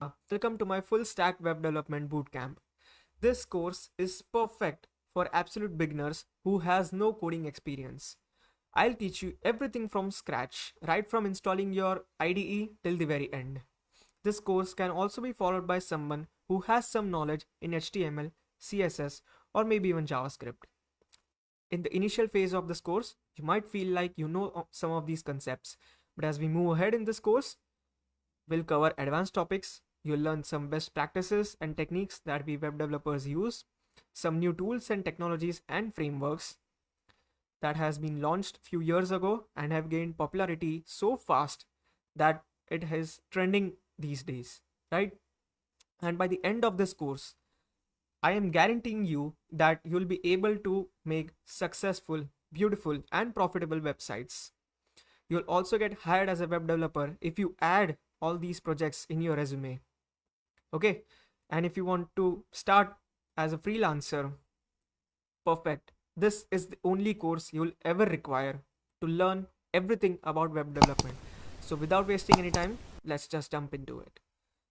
Welcome to my full stack web development bootcamp. This course is perfect for absolute beginners who has no coding experience. I'll teach you everything from scratch, right from installing your IDE till the very end. This course can also be followed by someone who has some knowledge in HTML, CSS, or maybe even JavaScript. In the initial phase of this course, you might feel like you know some of these concepts, but as we move ahead in this course, we'll cover advanced topics. You'll learn some best practices and techniques that we web developers use, some new tools and technologies and frameworks that has been launched few years ago and have gained popularity so fast that it is trending these days, right? And by the end of this course, I am guaranteeing you that you'll be able to make successful, beautiful, and profitable websites. You'll also get hired as a web developer if you add all these projects in your resume. Okay, and if you want to start as a freelancer, perfect. This is the only course you'll ever require to learn everything about web development. So without wasting any time, let's just jump into it.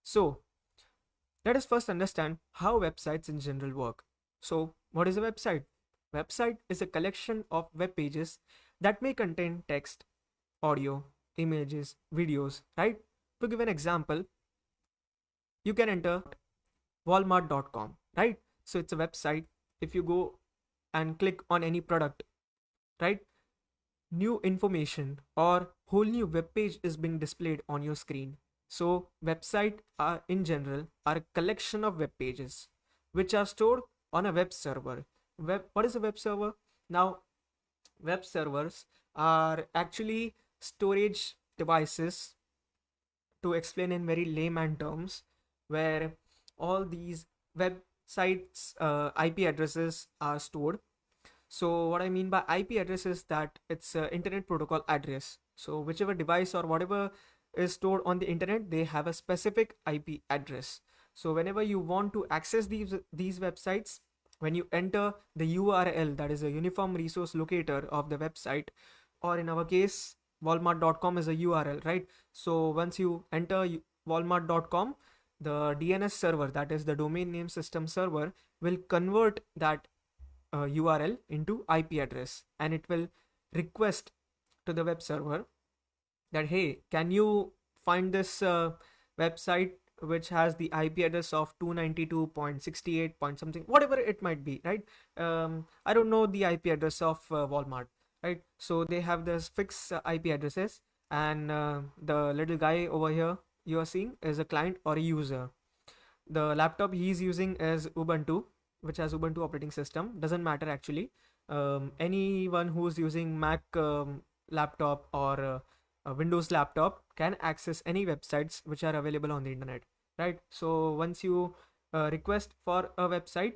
So let us first understand how websites in general work. So what is a website? Website is a collection of web pages that may contain text, audio, images, videos, right? To give an example, you can enter walmart.com, right? So it's a website. If you go and click on any product, right, new information or whole new web page is being displayed on your screen. So website are in general are a collection of web pages which are stored on a web server. What is a web server? Now, web servers are actually storage devices, to explain in very layman terms, where all these websites IP addresses are stored. So what I mean by IP address is that it's an internet protocol address. So whichever device or whatever is stored on the internet, they have a specific IP address. So whenever you want to access these websites, when you enter the URL, that is a uniform resource locator of the website, or in our case walmart.com is a URL, right? So once you enter walmart.com, the DNS server, that is the domain name system server, will convert that URL into IP address, and it will request to the web server that, hey, can you find this website which has the IP address of 292.68 point something, whatever it might be, right? I don't know the IP address of Walmart, right? So they have this fixed IP addresses, and the little guy over here you are seeing is a client or a user. The laptop he's using is Ubuntu, which has Ubuntu operating system. Doesn't matter actually. Anyone who's using Mac laptop or a Windows laptop can access any websites which are available on the internet, right? So once you request for a website,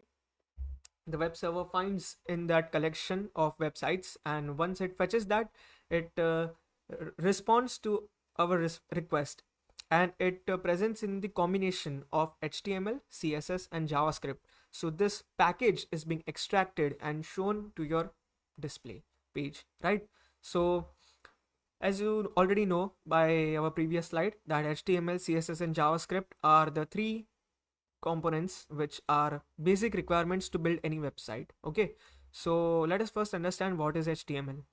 the web server finds in that collection of websites, and once it fetches that, it responds to our request, and it presents in the combination of HTML, CSS, and JavaScript. So this package is being extracted and shown to your display page, right? So as you already know by our previous slide, that HTML, CSS, and JavaScript are the three components which are basic requirements to build any website. Okay, so let us first understand what is HTML.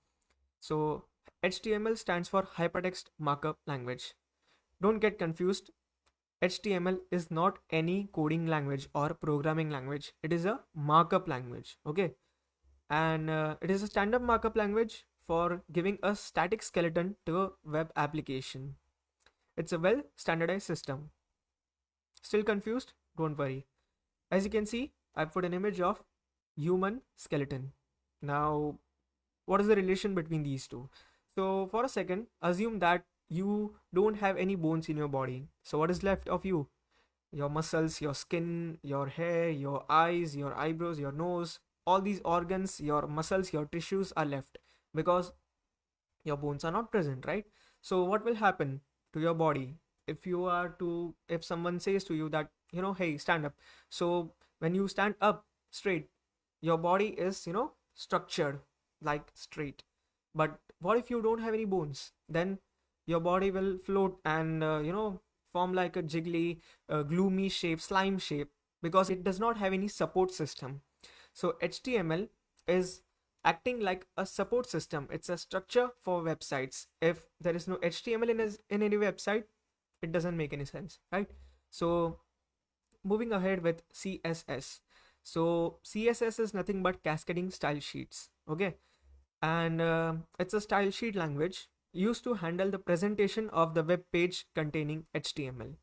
So HTML stands for hypertext markup language. Don't get confused. HTML is not any coding language or programming language. It is a markup language. Okay, and it is a standard markup language for giving a static skeleton to a web application. It's a well standardized system. Still confused? Don't worry. As you can see, I've put an image of human skeleton. Now, what is the relation between these two? So for a second, assume that you don't have any bones in your body. So what is left of you? Your muscles, your skin, your hair, your eyes, your eyebrows, your nose, all these organs, your muscles, your tissues are left because your bones are not present, right? So what will happen to your body if someone says to you that, hey, stand up? So when you stand up straight, your body is, structured like straight. But what if you don't have any bones? Then your body will float and form like a jiggly, gloomy shape, slime shape, because it does not have any support system. So HTML is acting like a support system. It's a structure for websites. If there is no HTML in any website, it doesn't make any sense, right? So moving ahead with CSS. So CSS is nothing but cascading style sheets. Okay, and it's a style sheet language used to handle the presentation of the web page containing HTML.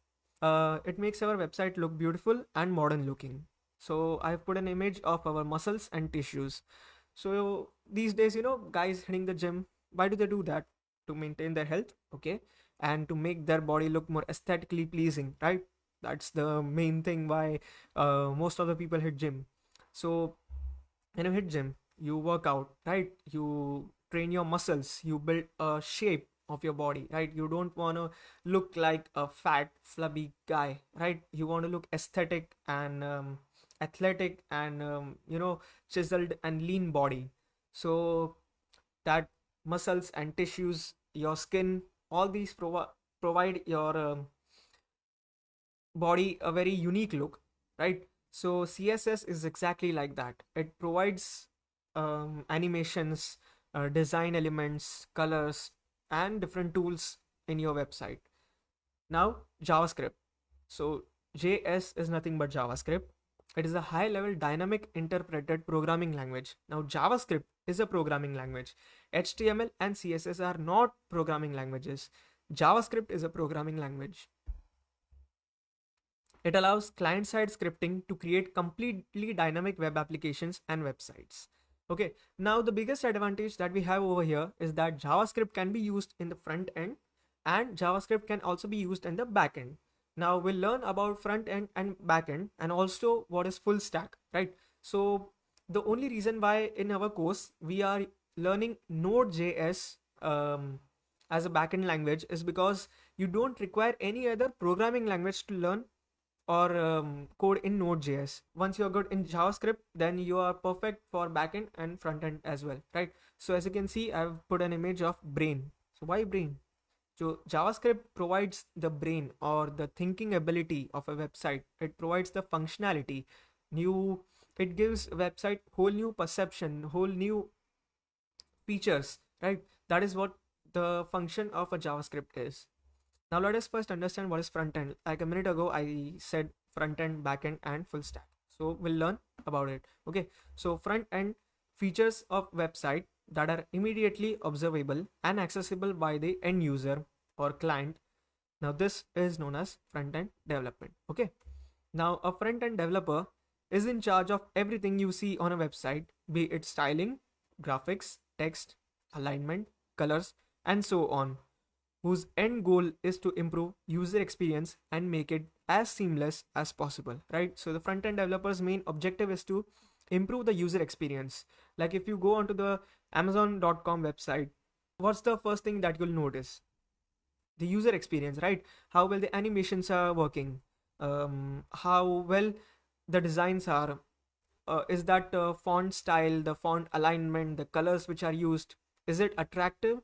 It makes our website look beautiful and modern looking. So I've put an image of our muscles and tissues. So these days, guys hitting the gym, why do they do that? To maintain their health, okay, and to make their body look more aesthetically pleasing, right? That's the main thing why most of the people hit gym. So when you hit gym, you work out, right? You train your muscles, you build a shape of your body, right? You don't want to look like a fat flubby guy, right? You want to look aesthetic and athletic and chiseled and lean body. So that muscles and tissues, your skin, all these provide your body a very unique look, right? So CSS is exactly like that. It provides animations, design elements, colors, and different tools in your website. Now, JavaScript. So JS is nothing but JavaScript. It is a high level dynamic interpreted programming language. Now, JavaScript is a programming language. HTML and CSS are not programming languages. JavaScript is a programming language. It allows client-side scripting to create completely dynamic web applications and websites. Okay, now the biggest advantage that we have over here is that JavaScript can be used in the front end and JavaScript can also be used in the back end. Now we'll learn about front end and back end and also what is full stack, right? So the only reason why in our course we are learning Node.js as a backend language is because you don't require any other programming language to learn or code in Node.js. Once you're good in JavaScript, then you are perfect for backend and frontend as well, right? So as you can see, I've put an image of brain. So why brain? So JavaScript provides the brain or the thinking ability of a website. It provides the functionality. It gives a website whole new perception, whole new features, right? That is what the function of a JavaScript is. Now let us first understand what is front end. Like a minute ago, I said front end, back end, and full stack. So we'll learn about it. Okay. So front end features of website that are immediately observable and accessible by the end user or client. Now this is known as front end development. Okay. Now a front end developer is in charge of everything you see on a website, be it styling, graphics, text, alignment, colors, and so on, whose end goal is to improve user experience and make it as seamless as possible, right? So the front end developer's main objective is to improve the user experience. Like if you go onto the Amazon.com website, what's the first thing that you'll notice? The user experience, right? How well the animations are working, how well the designs are, is that font style, the font alignment, the colors which are used, is it attractive?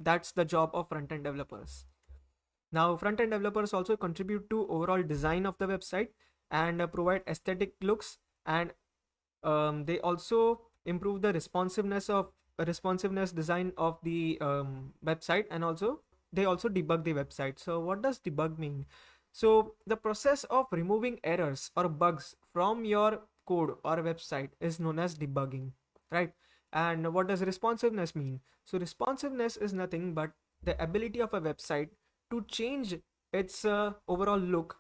That's the job of front-end developers. Now, front-end developers also contribute to overall design of the website and provide aesthetic looks, and they also improve the responsiveness design of the website, and also they also debug the website. So what does debug mean? So the process of removing errors or bugs from your code or website is known as debugging, right? And what does responsiveness mean? So responsiveness is nothing but the ability of a website to change its overall look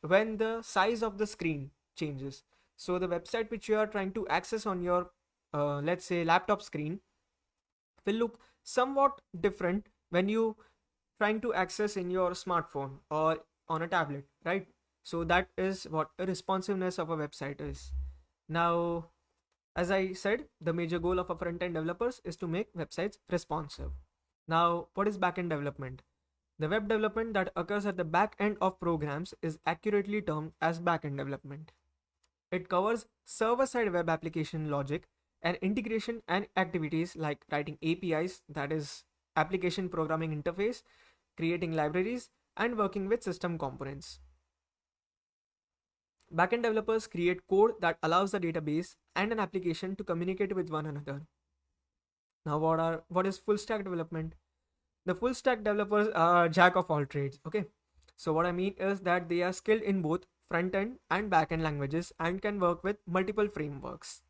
when the size of the screen changes. So the website which you are trying to access on your let's say laptop screen will look somewhat different when you trying to access in your smartphone or on a tablet, right? So that is what a responsiveness of a website is. Now, as I said, the major goal of a front-end developers is to make websites responsive. Now, what is back-end development? The web development that occurs at the back end of programs is accurately termed as back-end development. It covers server-side web application logic and integration and activities like writing APIs, that is application programming interface, creating libraries, and working with system components. Backend developers create code that allows the database and an application to communicate with one another. Now, what is full stack development? The full stack developers are jack of all trades. Okay, so what I mean is that they are skilled in both front end and back end languages and can work with multiple frameworks.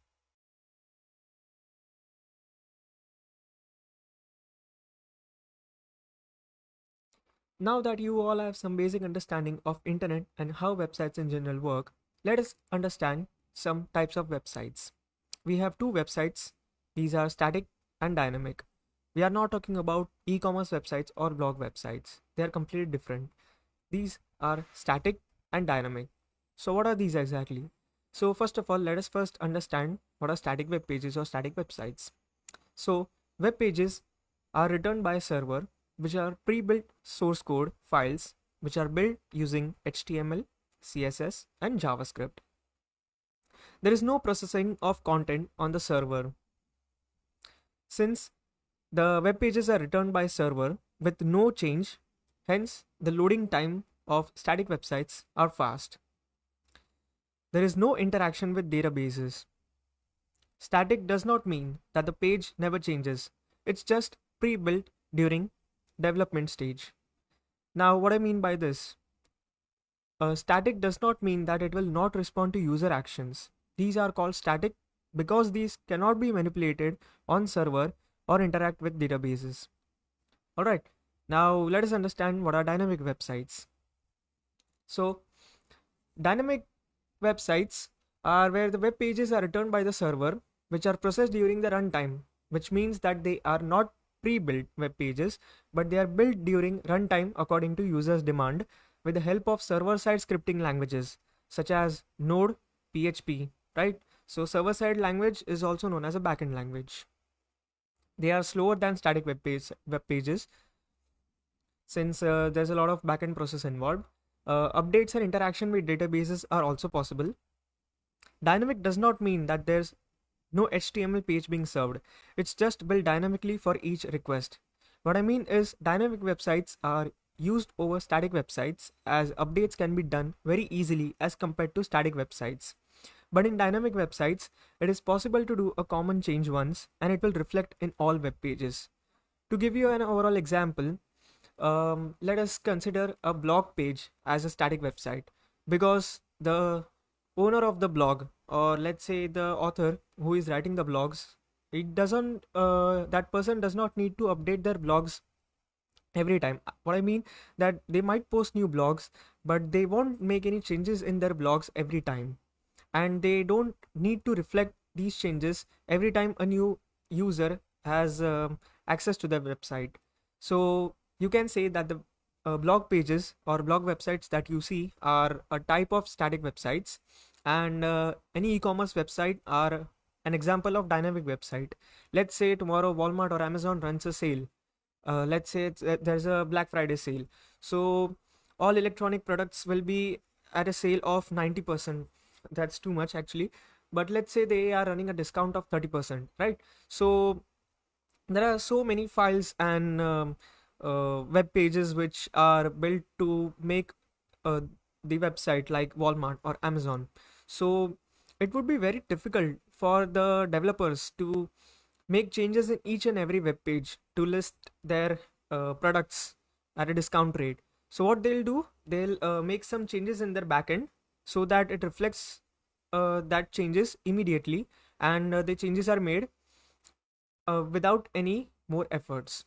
Now that you all have some basic understanding of internet and how websites in general work, let us understand some types of websites. We have two websites. These are static and dynamic. We are not talking about e-commerce websites or blog websites. They are completely different. These are static and dynamic. So what are these exactly? So first of all, let us first understand what are static web pages or static websites. So web pages are written by a server, which are pre-built source code files which are built using HTML, CSS and JavaScript. There is no processing of content on the server. Since the web pages are returned by server with no change, hence the loading time of static websites are fast. There is no interaction with databases. Static does not mean that the page never changes. It's just pre-built during development stage. Now, what I mean by this? Static does not mean that it will not respond to user actions. These are called static because these cannot be manipulated on server or interact with databases. Alright, now let us understand what are dynamic websites. So, dynamic websites are where the web pages are returned by the server, which are processed during the runtime, which means that they are not pre-built web pages, but they are built during runtime according to users' demand with the help of server-side scripting languages such as Node, PHP, right? So server-side language is also known as a backend language. They are slower than static web pages since there's a lot of backend process involved. Updates and interaction with databases are also possible. Dynamic does not mean that there's no HTML page being served. It's just built dynamically for each request. What I mean is dynamic websites are used over static websites as updates can be done very easily as compared to static websites. But in dynamic websites, it is possible to do a common change once and it will reflect in all web pages. To give you an overall example, let us consider a blog page as a static website because the owner of the blog, or let's say the author who is writing the blogs, that person does not need to update their blogs every time. What I mean that they might post new blogs, but they won't make any changes in their blogs every time, and they don't need to reflect these changes every time a new user has access to the website. So you can say that the blog pages or blog websites that you see are a type of static websites, and any e-commerce website are an example of dynamic website. Let's say tomorrow Walmart or Amazon runs a sale. Let's say there's a Black Friday sale, so all electronic products will be at a sale of 90%. That's too much actually, but let's say they are running a discount of 30%, right? So there are so many files and web pages which are built to make uh, the website like Walmart or Amazon. So it would be very difficult for the developers to make changes in each and every web page to list their products at a discount rate. So what they'll do, they'll make some changes in their backend so that it reflects that changes immediately, and the changes are made without any more efforts.